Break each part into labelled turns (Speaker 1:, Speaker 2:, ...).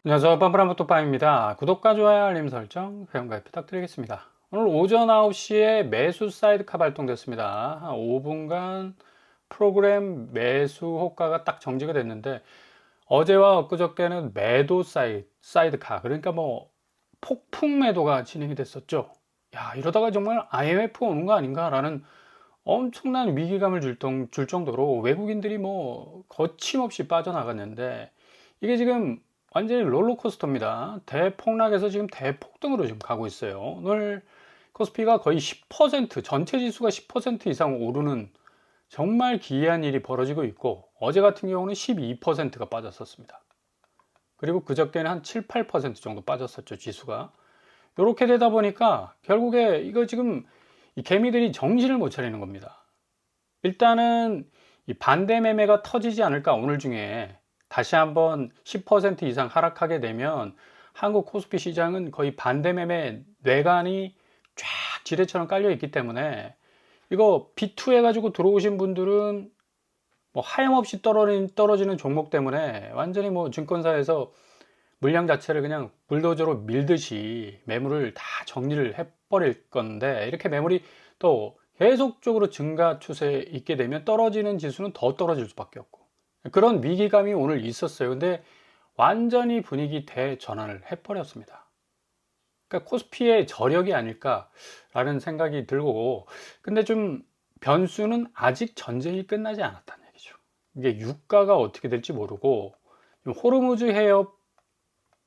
Speaker 1: 안녕하세요. 빰빠람부토빰입니다. 구독과 좋아요, 알림 설정, 회원가입 부탁드리겠습니다. 오늘 오전 9시에 매수 사이드카 발동됐습니다. 한 5분간 프로그램 매수 호가가 딱 정지가 됐는데 어제와 엊그저께는 매도 사이드카, 그러니까 뭐 폭풍 매도가 진행이 됐었죠. 야, 이러다가 정말 IMF 오는 거 아닌가라는 엄청난 위기감을 줄 정도로 외국인들이 뭐 거침없이 빠져나갔는데, 이게 지금 완전히 롤러코스터입니다. 대폭락에서 지금 대폭등으로 지금 가고 있어요. 오늘 코스피가 거의 10%, 전체 지수가 10% 이상 오르는 정말 기이한 일이 벌어지고 있고, 어제 같은 경우는 12%가 빠졌었습니다. 그리고 그저께는 한 7, 8% 정도 빠졌었죠, 지수가. 이렇게 되다 보니까 결국에 이거 지금 이 개미들이 정신을 못 차리는 겁니다. 일단은 이 반대 매매가 터지지 않을까, 오늘 중에 다시 한번 10% 이상 하락하게 되면 한국 코스피 시장은 거의 반대 매매 뇌관이 쫙 지뢰처럼 깔려 있기 때문에, 이거 B2 해가지고 들어오신 분들은 뭐 하염없이 떨어지는 종목 때문에 완전히 뭐 증권사에서 물량 자체를 그냥 불도저로 밀듯이 매물을 다 정리를 해버릴 건데, 이렇게 매물이 또 계속적으로 증가 추세에 있게 되면 떨어지는 지수는 더 떨어질 수밖에 없고, 그런 위기감이 오늘 있었어요. 근데 완전히 분위기 대전환을 해버렸습니다. 그러니까 코스피의 저력이 아닐까라는 생각이 들고, 근데 좀 변수는 아직 전쟁이 끝나지 않았다는 얘기죠. 이게 유가가 어떻게 될지 모르고, 호르무즈 해협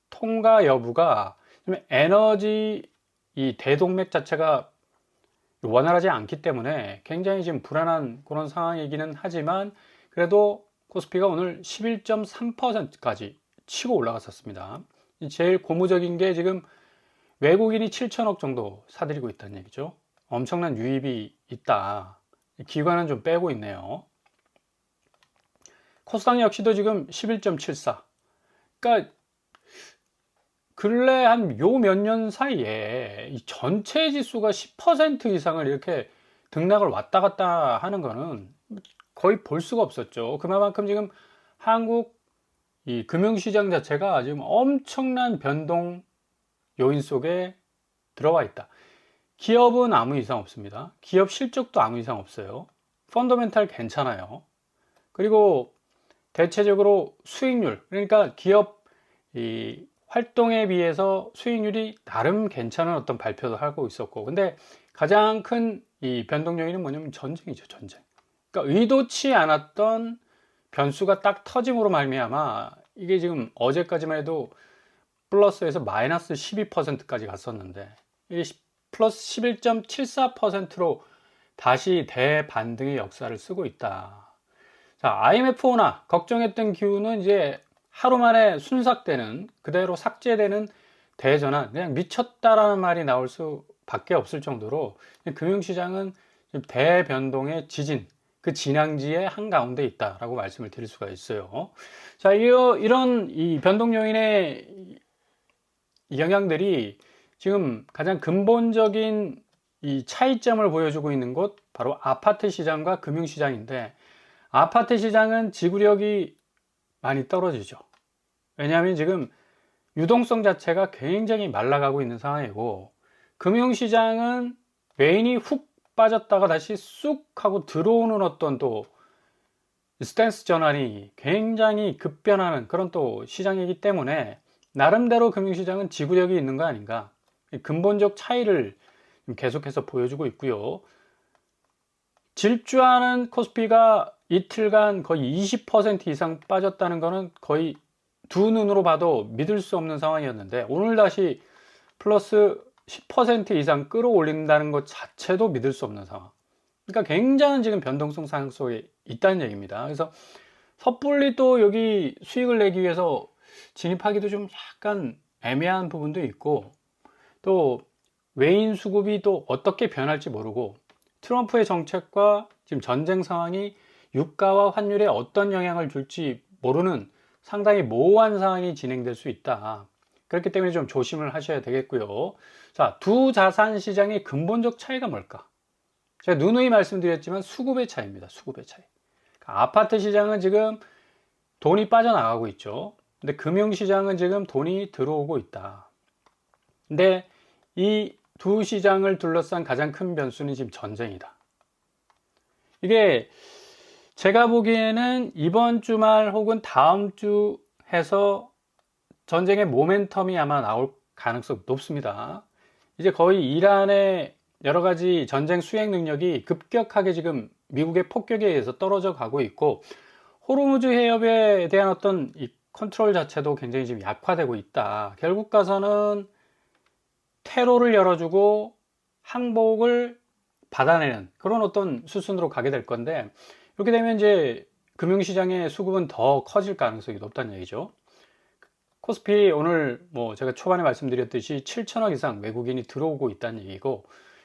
Speaker 1: 통과 여부가, 좀 에너지 이 대동맥 자체가 원활하지 않기 때문에 굉장히 지금 불안한 그런 상황이기는 하지만, 그래도 코스피가 오늘 11.3%까지 치고 올라갔었습니다. 제일 고무적인 게 지금 외국인이 7천억 정도 사들이고 있다는 얘기죠. 엄청난 유입이 있다. 기관은 좀 빼고 있네요. 코스닥 역시도 지금 11.74. 그러니까 근래 한 요 몇 년 사이에 이 전체 지수가 10% 이상을 이렇게 등락을 왔다 갔다 하는 거는 거의 볼 수가 없었죠. 그만큼 지금 한국 이 금융시장 자체가 지금 엄청난 변동 요인 속에 들어와 있다. 기업은 아무 이상 없습니다. 기업 실적도 아무 이상 없어요. 펀더멘탈 괜찮아요. 그리고 대체적으로 수익률, 그러니까 기업 이 활동에 비해서 수익률이 나름 괜찮은 어떤 발표도 하고 있었고, 근데 가장 큰 이 변동 요인은 뭐냐면 전쟁이죠, 전쟁. 그러니까 의도치 않았던 변수가 딱 터짐으로 말미암아 이게 지금 어제까지만 해도 플러스에서 마이너스 12%까지 갔었는데, 이게 플러스 11.74%로 다시 대반등의 역사를 쓰고 있다. 자, IMF 오나 걱정했던 기후는 이제 하루 만에 순삭되는, 그대로 삭제되는 대전환, 그냥 미쳤다라는 말이 나올 수밖에 없을 정도로 금융시장은 대변동의 지진, 그 진앙지의 한가운데 있다라고 말씀을 드릴 수가 있어요. 자, 이런 이 변동 요인의 영향들이 지금 가장 근본적인 이 차이점을 보여주고 있는 곳, 바로 아파트 시장과 금융 시장인데, 아파트 시장은 지구력이 많이 떨어지죠. 왜냐하면 지금 유동성 자체가 굉장히 말라가고 있는 상황이고, 금융시장은 외인이 훅 빠졌다가 다시 쑥 하고 들어오는 어떤 또 스탠스 전환이 굉장히 급변하는 그런 또 시장이기 때문에, 나름대로 금융시장은 지구력이 있는 거 아닌가, 근본적 차이를 계속해서 보여주고 있고요. 질주하는 코스피가 이틀간 거의 20% 이상 빠졌다는 것은 거의 두 눈으로 봐도 믿을 수 없는 상황이었는데, 오늘 다시 플러스 10% 이상 끌어올린다는 것 자체도 믿을 수 없는 상황. 그러니까 굉장한 지금 변동성 상황 속에 있다는 얘기입니다. 그래서 섣불리 또 여기 수익을 내기 위해서 진입하기도 좀 약간 애매한 부분도 있고, 또 외인 수급이 또 어떻게 변할지 모르고, 트럼프의 정책과 지금 전쟁 상황이 유가와 환율에 어떤 영향을 줄지 모르는 상당히 모호한 상황이 진행될 수 있다. 그렇기 때문에 좀 조심을 하셔야 되겠고요. 자, 두 자산 시장의 근본적 차이가 뭘까? 제가 누누이 말씀드렸지만 수급의 차이입니다. 수급의 차이. 아파트 시장은 지금 돈이 빠져나가고 있죠. 근데 금융시장은 지금 돈이 들어오고 있다. 근데 이 두 시장을 둘러싼 가장 큰 변수는 지금 전쟁이다. 이게 제가 보기에는 이번 주말 혹은 다음 주 해서 전쟁의 모멘텀이 아마 나올 가능성이 높습니다. 이제 거의 이란의 여러 가지 전쟁 수행 능력이 급격하게 지금 미국의 폭격에 의해서 떨어져 가고 있고, 호르무즈 해협에 대한 어떤 이 컨트롤 자체도 굉장히 지금 약화되고 있다. 결국 가서는 퇴로를 열어주고 항복을 받아내는 그런 어떤 수순으로 가게 될 건데, 이렇게 되면 이제 금융시장의 수급은 더 커질 가능성이 높다는 얘기죠. 코스피 오늘 뭐 제가 초반에 말씀드렸듯이 7천억 이상 외국인이 들어오고 있다는 얘기고,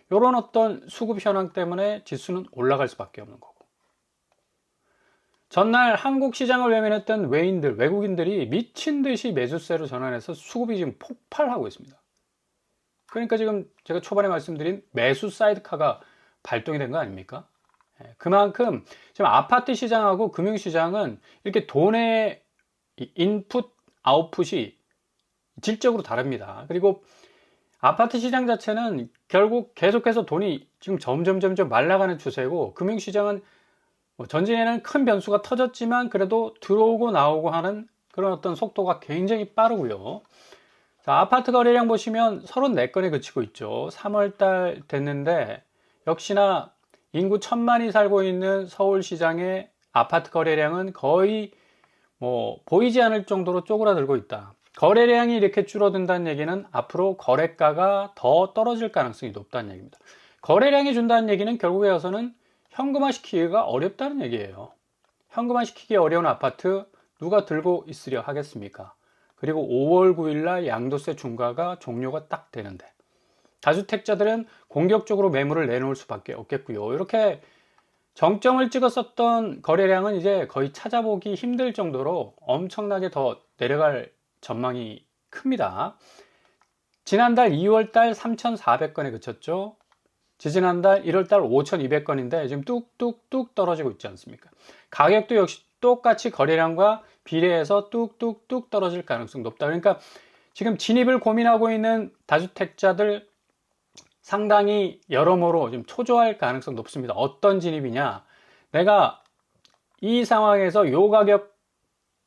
Speaker 1: 이런 어떤 수급 현황 때문에 지수는 올라갈 수밖에 없는 거고, 전날 한국 시장을 외면했던 외국인들이 미친 듯이 매수세로 전환해서 수급이 지금 폭발하고 있습니다. 그러니까 지금 제가 초반에 말씀드린 매수 사이드카가 발동이 된 거 아닙니까? 그만큼 지금 아파트 시장하고 금융시장은 이렇게 돈의 인풋, 아웃풋이 질적으로 다릅니다. 그리고 아파트 시장 자체는 결국 계속해서 돈이 지금 점점 말라가는 추세고, 금융시장은 전쟁에는 큰 변수가 터졌지만 그래도 들어오고 나오고 하는 그런 어떤 속도가 굉장히 빠르고요. 자, 아파트 거래량 보시면 34건에 그치고 있죠. 3월달 됐는데 역시나 인구 1000만이 살고 있는 서울시장의 아파트 거래량은 거의 보이지 않을 정도로 쪼그라들고 있다. 거래량이 이렇게 줄어든다는 얘기는 앞으로 거래가가 더 떨어질 가능성이 높다는 얘기입니다. 거래량이 준다는 얘기는 결국에 와서는 현금화 시키기가 어렵다는 얘기예요. 현금화 시키기 어려운 아파트 누가 들고 있으려 하겠습니까? 그리고 5월 9일날 양도세 중과가 종료가 딱 되는데 다주택자들은 공격적으로 매물을 내놓을 수밖에 없겠고요. 이렇게 정점을 찍었었던 거래량은 이제 거의 찾아보기 힘들 정도로 엄청나게 더 내려갈 전망이 큽니다. 지난달 2월달 3,400건에 그쳤죠. 지지난달 1월달 5,200건인데 지금 뚝뚝뚝 떨어지고 있지 않습니까? 가격도 역시 똑같이 거래량과 비례해서 뚝뚝뚝 떨어질 가능성이 높다. 그러니까 지금 진입을 고민하고 있는 다주택자들 상당히 여러모로 지금 초조할 가능성이 높습니다. 어떤 진입이냐? 내가 이 상황에서 요 가격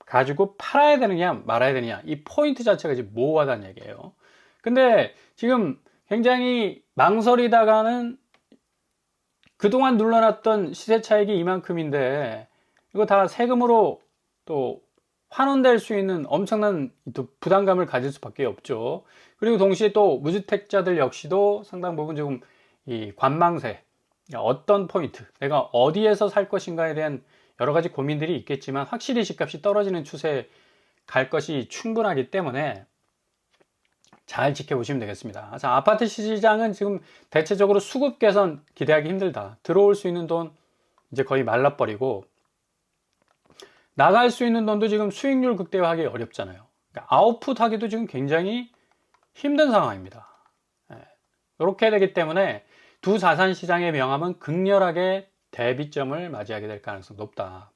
Speaker 1: 가지고 팔아야 되느냐 말아야 되느냐, 이 포인트 자체가 지금 모호하다는 얘기예요. 근데 지금 굉장히 망설이다가는 그동안 눌러놨던 시세 차익이 이만큼인데 이거 다 세금으로 또 환원될 수 있는 엄청난 또 부담감을 가질 수밖에 없죠. 그리고 동시에 또 무주택자들 역시도 상당 부분 지금 이 관망세, 어떤 포인트, 내가 어디에서 살 것인가에 대한 여러 가지 고민들이 있겠지만 확실히 집값이 떨어지는 추세에 갈 것이 충분하기 때문에 잘 지켜보시면 되겠습니다. 자, 아파트 시장은 지금 대체적으로 수급 개선 기대하기 힘들다. 들어올 수 있는 돈 이제 거의 말라버리고 나갈 수 있는 돈도 지금 수익률 극대화하기 어렵잖아요. 그러니까 아웃풋 하기도 지금 굉장히 힘든 상황입니다. 이렇게 되기 때문에 두 자산 시장의 명암은 극렬하게 대비점을 맞이하게 될 가능성이 높다.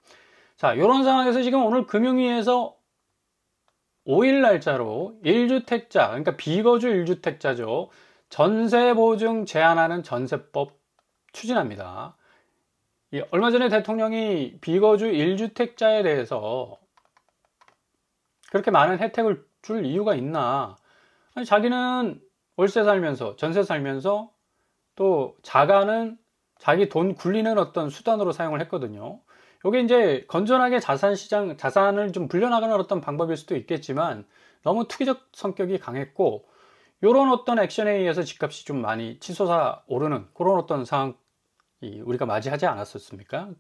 Speaker 1: 자, 이런 상황에서 지금 오늘 금융위에서 5일 날짜로 1주택자, 그러니까 비거주 1주택자죠. 전세 보증 제한하는 전세법 추진합니다. 얼마 전에 대통령이 비거주 1주택자에 대해서 그렇게 많은 혜택을 줄 이유가 있나? 아니, 자기는 월세 살면서, 전세 살면서 또 자가는 자기 돈 굴리는 어떤 수단으로 사용을 했거든요. 이게 이제 건전하게 자산을 좀 불려나가는 어떤 방법일 수도 있겠지만 너무 투기적 성격이 강했고, 이런 어떤 액션에 의해서 집값이 좀 많이 치솟아 오르는 그런 어떤 상황 우리가 맞이하지 않았었습니까?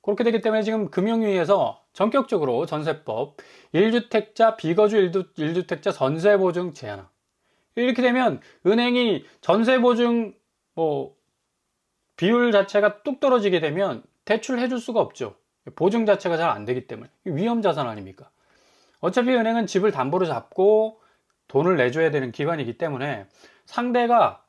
Speaker 1: 그렇게 되기 때문에 지금 금융위에서 전격적으로 전세법 1주택자 비거주 1주택자 전세보증 제한, 이렇게 되면 은행이 전세보증 비율 자체가 뚝 떨어지게 되면 대출해 줄 수가 없죠. 보증 자체가 잘 안 되기 때문에. 위험 자산 아닙니까? 어차피 은행은 집을 담보로 잡고 돈을 내줘야 되는 기관이기 때문에 상대가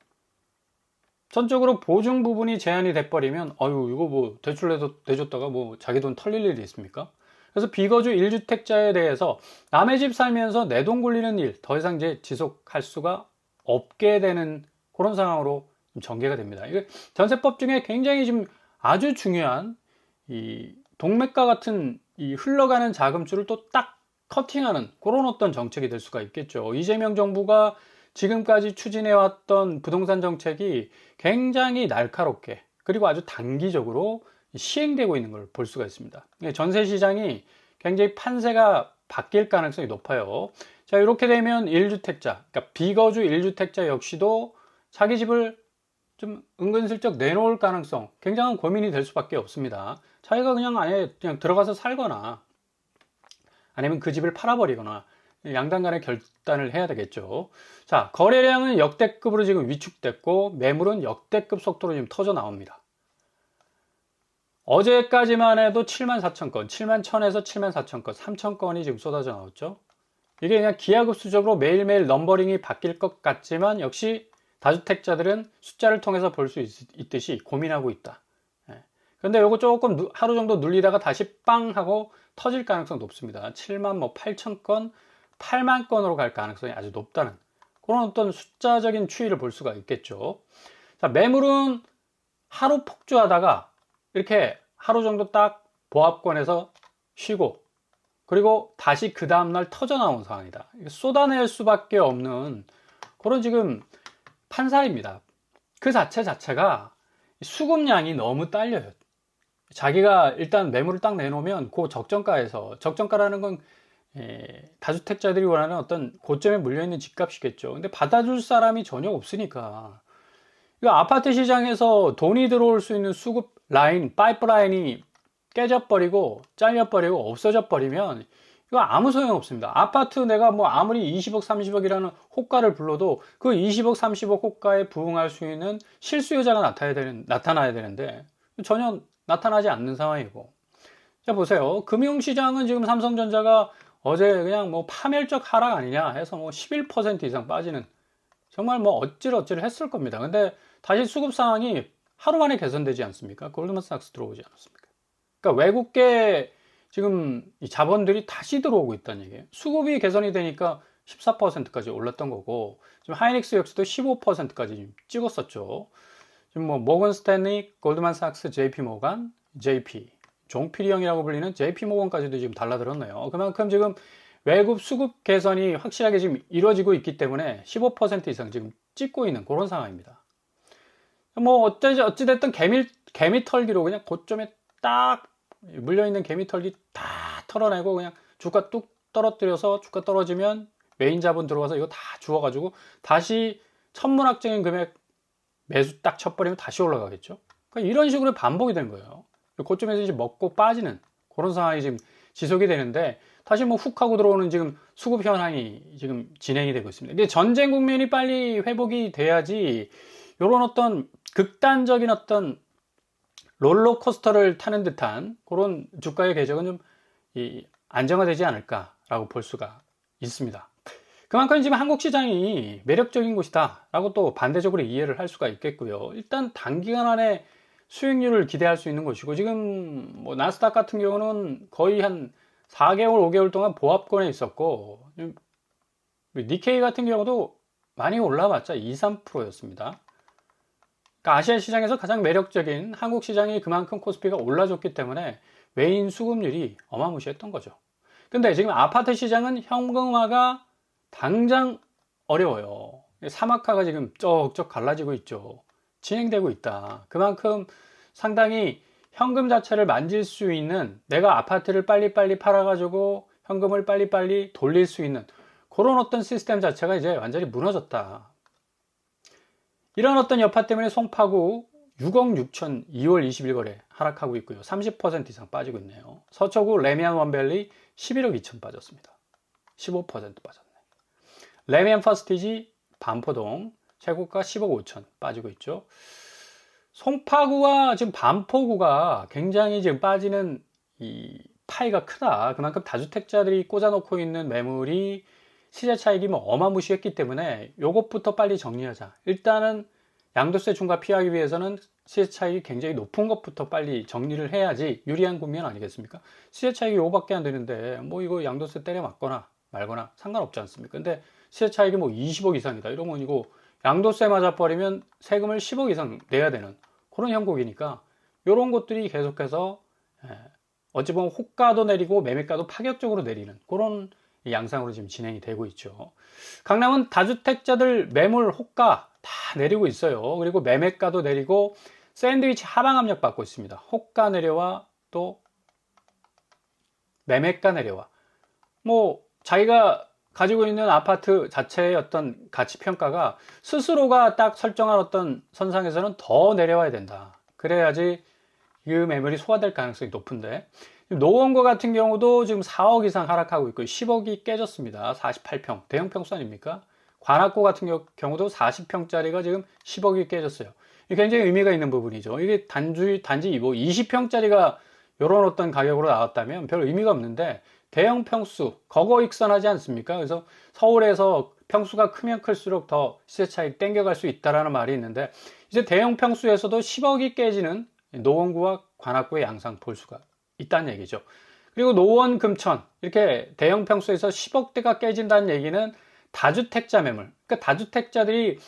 Speaker 1: 전적으로 보증 부분이 제한이 돼버리면 이거 대출 내줬다가 자기 돈 털릴 일이 있습니까? 그래서 비거주 1주택자에 대해서 남의 집 살면서 내 돈 굴리는 일 더 이상 이제 지속할 수가 없게 되는 그런 상황으로 좀 전개가 됩니다. 이게 전세법 중에 굉장히 지금 아주 중요한 이 동맥과 같은 이 흘러가는 자금줄을 또 딱 커팅하는 그런 어떤 정책이 될 수가 있겠죠. 이재명 정부가 지금까지 추진해왔던 부동산 정책이 굉장히 날카롭게 그리고 아주 단기적으로 시행되고 있는 걸 볼 수가 있습니다. 전세 시장이 굉장히 판세가 바뀔 가능성이 높아요. 자, 이렇게 되면 1주택자, 그러니까 비거주 1주택자 역시도 자기 집을 좀 은근슬쩍 내놓을 가능성, 굉장한 고민이 될 수밖에 없습니다. 자기가 그냥 아예 그냥 들어가서 살거나 아니면 그 집을 팔아버리거나 양당 간의 결단을 해야 되겠죠. 자, 거래량은 역대급으로 지금 위축됐고 매물은 역대급 속도로 지금 터져 나옵니다. 어제까지만 해도 7만 4천 건, 7만 1000에서 7만 4천 건, 3천 건이 지금 쏟아져 나왔죠. 이게 그냥 기하급수적으로 매일매일 넘버링이 바뀔 것 같지만 역시 다주택자들은 숫자를 통해서 볼 수 있듯이 고민하고 있다. 그런데 요거 조금 하루 정도 눌리다가 다시 빵 하고 터질 가능성이 높습니다. 7만 8천 건, 8만 건으로 갈 가능성이 아주 높다는 그런 어떤 숫자적인 추이를 볼 수가 있겠죠. 자, 매물은 하루 폭주하다가 이렇게 하루 정도 딱 보합권에서 쉬고 그리고 다시 그 다음날 터져 나온 상황이다. 쏟아낼 수밖에 없는 그런 지금 판사입니다. 그 자체가 수급량이 너무 딸려요. 자기가 일단 매물을 딱 내놓으면 그 적정가에서, 적정가라는 건 다주택자들이 원하는 어떤 고점에 물려있는 집값이겠죠. 근데 받아줄 사람이 전혀 없으니까 이 아파트 시장에서 돈이 들어올 수 있는 수급 라인, 파이프라인이 깨져버리고 잘려버리고 없어져 버리면 이거 아무 소용 없습니다. 아파트 내가 뭐 아무리 20억, 30억이라는 호가를 불러도 그 20억, 30억 호가에 부응할 수 있는 실수요자가 나타나야 되는데 전혀 나타나지 않는 상황이고. 자, 보세요. 금융시장은 지금 삼성전자가 어제 그냥 뭐 파멸적 하락 아니냐 해서 뭐 11% 이상 빠지는 정말 뭐 어찌를 했을 겁니다. 근데 다시 수급 상황이 하루 만에 개선되지 않습니까? 골드만삭스 들어오지 않았습니까? 그러니까 외국계 지금 이 자본들이 다시 들어오고 있다는 얘기예요. 수급이 개선이 되니까 14%까지 올랐던 거고, 지금 하이닉스 역시도 15%까지 찍었었죠. 지금 뭐 모건 스탠리, 골드만삭스, JP 모건, JP, 종필이형이라고 불리는 JP 모건까지도 지금 달라들었네요. 그만큼 지금 외국 수급 개선이 확실하게 지금 이루어지고 있기 때문에 15% 이상 지금 찍고 있는 그런 상황입니다. 뭐 어찌됐든 개미털기로 그냥 고점에 딱 물려있는 개미털기 다 털어내고 그냥 주가 뚝 떨어뜨려서 주가 떨어지면 메인 자본 들어와서 이거 다 주워가지고 다시 천문학적인 금액 매수 딱 쳐버리면 다시 올라가겠죠. 그러니까 이런 식으로 반복이 되는 거예요. 고점에서 이제 먹고 빠지는 그런 상황이 지금 지속이 되는데 다시 뭐 훅 하고 들어오는 지금 수급 현황이 지금 진행이 되고 있습니다. 이게 전쟁 국면이 빨리 회복이 돼야지 이런 어떤 극단적인 어떤 롤러코스터를 타는 듯한 그런 주가의 궤적은 좀 안정화되지 않을까라고 볼 수가 있습니다. 그만큼 지금 한국 시장이 매력적인 곳이다 라고 또 반대적으로 이해를 할 수가 있겠고요. 일단 단기간 안에 수익률을 기대할 수 있는 곳이고 지금 뭐 나스닥 같은 경우는 거의 한 4개월, 5개월 동안 보합권에 있었고 니케이 같은 경우도 많이 올라봤자 2, 3%였습니다. 그러니까 아시아 시장에서 가장 매력적인 한국 시장이 그만큼 코스피가 올라줬기 때문에 외인 수급률이 어마무시했던 거죠. 근데 지금 아파트 시장은 현금화가 당장 어려워요. 사막화가 지금 쩍쩍 갈라지고 있죠. 진행되고 있다. 그만큼 상당히 현금 자체를 만질 수 있는 내가 아파트를 빨리빨리 팔아가지고 현금을 빨리빨리 돌릴 수 있는 그런 어떤 시스템 자체가 이제 완전히 무너졌다. 이런 어떤 여파 때문에 송파구 6억 6천 2월 20일 거래 하락하고 있고요. 30% 이상 빠지고 있네요. 서초구 레미안 원밸리 11억 2천 빠졌습니다. 15% 빠졌네. 레미안 퍼스티지 반포동 최고가 10억 5천 빠지고 있죠. 송파구와 지금 반포구가 굉장히 지금 빠지는 이 파이가 크다. 그만큼 다주택자들이 꽂아놓고 있는 매물이 시세 차익이 뭐 어마무시했기 때문에 요것부터 빨리 정리하자. 일단은 양도세 중과 피하기 위해서는 시세 차익이 굉장히 높은 것부터 빨리 정리를 해야지 유리한 국면 아니겠습니까? 시세 차익이 5밖에 안 되는데 뭐 이거 양도세 때려 맞거나 말거나 상관없지 않습니까? 근데 시세 차익이 뭐 20억 이상이다 이러면 이거 양도세 맞아버리면 세금을 10억 이상 내야 되는 그런 형국이니까 이런 것들이 계속해서 어찌 보면 호가도 내리고 매매가도 파격적으로 내리는 그런 양상으로 지금 진행이 되고 있죠. 강남은 다주택자들 매물 호가 다 내리고 있어요. 그리고 매매가도 내리고 샌드위치 하방 압력 받고 있습니다. 호가 내려와 또 매매가 내려와. 뭐 자기가 가지고 있는 아파트 자체의 어떤 가치 평가가 스스로가 딱 설정한 어떤 선상에서는 더 내려와야 된다. 그래야지 이 매물이 소화될 가능성이 높은데 노원구 같은 경우도 지금 4억 이상 하락하고 있고 10억이 깨졌습니다. 48평 대형 평수 아닙니까? 관악구 같은 경우도 40평짜리가 지금 10억이 깨졌어요. 이게 굉장히 의미가 있는 부분이죠. 이게 단지 뭐 20평짜리가 이런 어떤 가격으로 나왔다면 별 의미가 없는데 대형 평수 거거익선하지 않습니까? 그래서 서울에서 평수가 크면 클수록 더 시세 차익 땡겨갈 수 있다라는 말이 있는데 이제 대형 평수에서도 10억이 깨지는 노원구와 관악구의 양상 볼 수가 있다는 얘기죠. 그리고 노원, 금천 이렇게 대형 평수에서 10억대가 깨진다는 얘기는 다주택자 매물, 그러니까 다주택자들이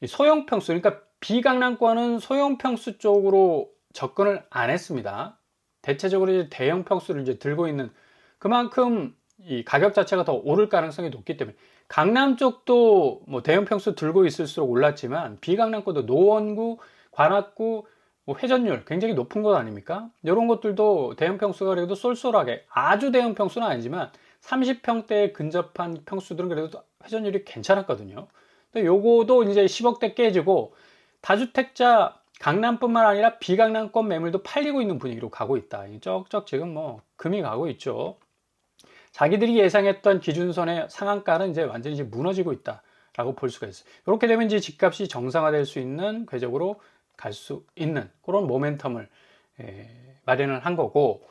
Speaker 1: 소형 평수, 그러니까 비강남권은 소형 평수 쪽으로 접근을 안 했습니다. 대체적으로 이제 대형 평수를 이제 들고 있는 그만큼 이 가격 자체가 더 오를 가능성이 높기 때문에 강남 쪽도 뭐 대형 평수 들고 있을수록 올랐지만 비강남권도 노원구, 관악구 뭐 회전율 굉장히 높은 것 아닙니까? 이런 것들도 대형 평수가 그래도 쏠쏠하게 아주 대형 평수는 아니지만 30평대에 근접한 평수들은 그래도 회전율이 괜찮았거든요. 근데 요거도 이제 10억대 깨지고 다주택자 강남뿐만 아니라 비강남권 매물도 팔리고 있는 분위기로 가고 있다. 쩍쩍 지금 뭐 금이 가고 있죠. 자기들이 예상했던 기준선의 상한가는 이제 완전히 이제 무너지고 있다라고 볼 수가 있어요. 이렇게 되면 이제 집값이 정상화될 수 있는 궤적으로 갈 수 있는 그런 모멘텀을 마련을 한 거고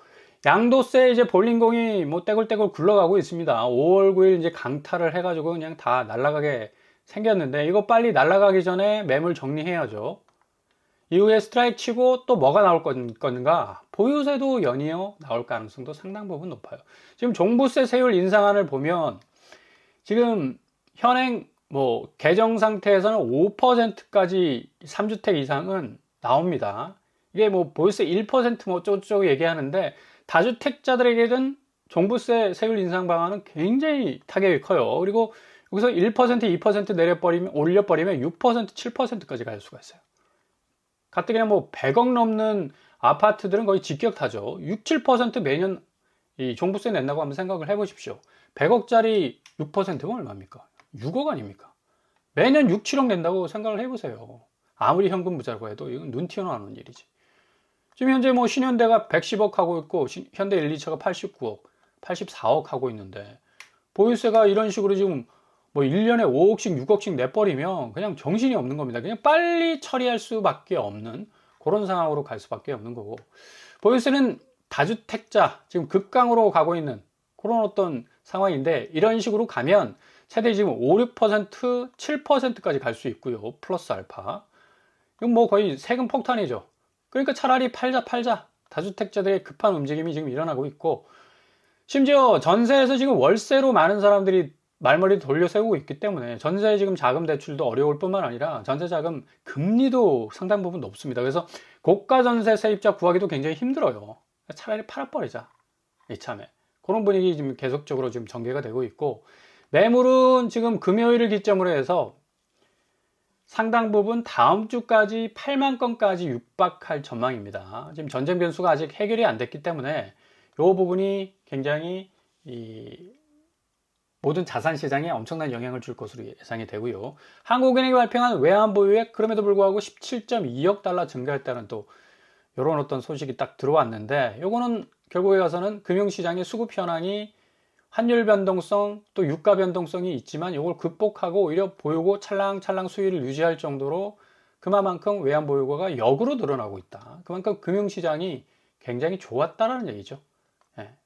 Speaker 1: 양도세 이제 볼링공이 뭐 떼굴떼굴 굴러가고 있습니다. 5월 9일 이제 강탈을 해가지고 그냥 다 날아가게 생겼는데 이거 빨리 날아가기 전에 매물 정리해야죠. 이후에 스트라이크 치고 또 뭐가 나올 건가? 보유세도 연이어 나올 가능성도 상당 부분 높아요. 지금 종부세 세율 인상안을 보면 지금 현행 뭐 개정 상태에서는 5%까지 3주택 이상은 나옵니다. 이게 뭐 보유세 1%뭐 어쩌고저쩌고 얘기하는데 다주택자들에게는 종부세 세율 인상 방안은 굉장히 타격이 커요. 그리고 여기서 1%, 2% 올려버리면 6%, 7%까지 갈 수가 있어요. 가뜩이나 뭐 100억 넘는 아파트들은 거의 직격타죠. 6, 7% 매년 이 종부세 낸다고 한번 생각을 해보십시오. 100억짜리 6%면 얼마입니까? 6억 아닙니까? 매년 6, 7억 낸다고 생각을 해보세요. 아무리 현금 부자라고 해도 이건 눈 튀어나오는 일이지. 지금 현재 뭐 신현대가 110억 하고 있고 현대 1, 2차가 89억, 84억 하고 있는데 보유세가 이런 식으로 지금 뭐 1년에 5억씩 6억씩 내버리면 그냥 정신이 없는 겁니다. 그냥 빨리 처리할 수밖에 없는 그런 상황으로 갈 수밖에 없는 거고 보유세는 다주택자 지금 급강으로 가고 있는 그런 어떤 상황인데 이런 식으로 가면 최대 지금 5, 6%, 7%까지 갈 수 있고요. 플러스 알파. 이건 뭐 거의 세금 폭탄이죠. 그러니까 차라리 팔자. 다주택자들의 급한 움직임이 지금 일어나고 있고 심지어 전세에서 지금 월세로 많은 사람들이 말머리 돌려 세우고 있기 때문에 전세 지금 자금 대출도 어려울 뿐만 아니라 전세 자금 금리도 상당 부분 높습니다. 그래서 고가 전세 세입자 구하기도 굉장히 힘들어요. 차라리 팔아버리자. 이참에. 그런 분위기 지금 계속적으로 지금 전개가 되고 있고 매물은 지금 금요일을 기점으로 해서 상당 부분 다음 주까지 8만 건까지 육박할 전망입니다. 지금 전쟁 변수가 아직 해결이 안 됐기 때문에 이 부분이 굉장히 모든 자산 시장에 엄청난 영향을 줄 것으로 예상이 되고요. 한국은행이 발표한 외환 보유액 그럼에도 불구하고 17.2억 달러 증가했다는 또 이런 어떤 소식이 딱 들어왔는데 요거는 결국에 가서는 금융시장의 수급 현황이 환율 변동성 또 유가 변동성이 있지만 이걸 극복하고 오히려 보유고 찰랑찰랑 수위를 유지할 정도로 그만큼 외환 보유고가 역으로 늘어나고 있다. 그만큼 금융시장이 굉장히 좋았다라는 얘기죠.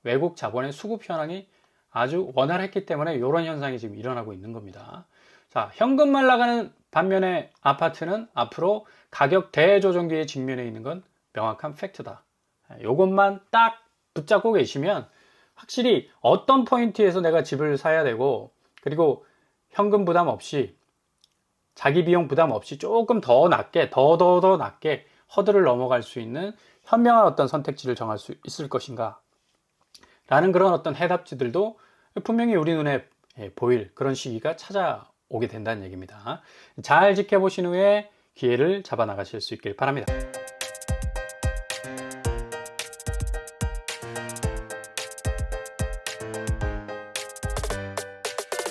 Speaker 1: 외국 자본의 수급 현황이 아주 원활했기 때문에 이런 현상이 지금 일어나고 있는 겁니다. 자, 현금만 나가는 반면에 아파트는 앞으로 가격 대조정기에 직면해 있는 건 명확한 팩트다. 요것만 딱 붙잡고 계시면 확실히 어떤 포인트에서 내가 집을 사야 되고, 그리고 현금 부담 없이, 자기 비용 부담 없이 조금 더 낮게, 더 낮게 허들을 넘어갈 수 있는 현명한 어떤 선택지를 정할 수 있을 것인가 라는 그런 어떤 해답지들도 분명히 우리 눈에 보일 그런 시기가 찾아오게 된다는 얘기입니다. 잘 지켜보신 후에 기회를 잡아 나가실 수 있길 바랍니다.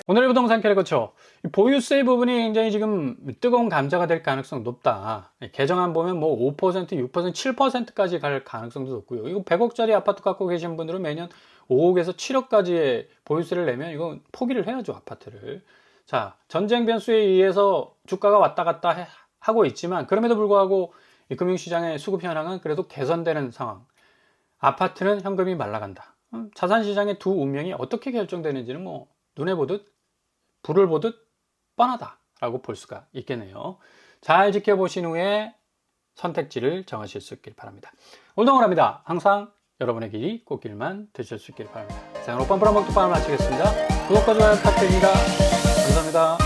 Speaker 1: 오늘의 부동산 캐릭터죠. 보유세 부분이 굉장히 지금 뜨거운 감자가 될 가능성 높다. 계정안 보면 뭐 5%, 6%, 7%까지 갈 가능성도 높고요. 이거 100억짜리 아파트 갖고 계신 분들은 매년 5억에서 7억까지의 보유세를 내면 이건 포기를 해야죠, 아파트를. 자, 전쟁 변수에 의해서 주가가 왔다 갔다 하고 있지만, 그럼에도 불구하고 이 금융시장의 수급 현황은 그래도 개선되는 상황. 아파트는 현금이 말라간다. 자산시장의 두 운명이 어떻게 결정되는지는 뭐 눈에 보듯 불을 보듯 뻔하다라고 볼 수가 있겠네요. 잘 지켜보신 후에 선택지를 정하실 수 있길 바랍니다. 운동을 합니다. 항상 여러분의 길이 꽃길만 되실 수 있길 바랍니다. 자, 오늘 뻔뻔한 먹방을 마치겠습니다. 구독과 좋아요 부탁드립니다. 감사합니다.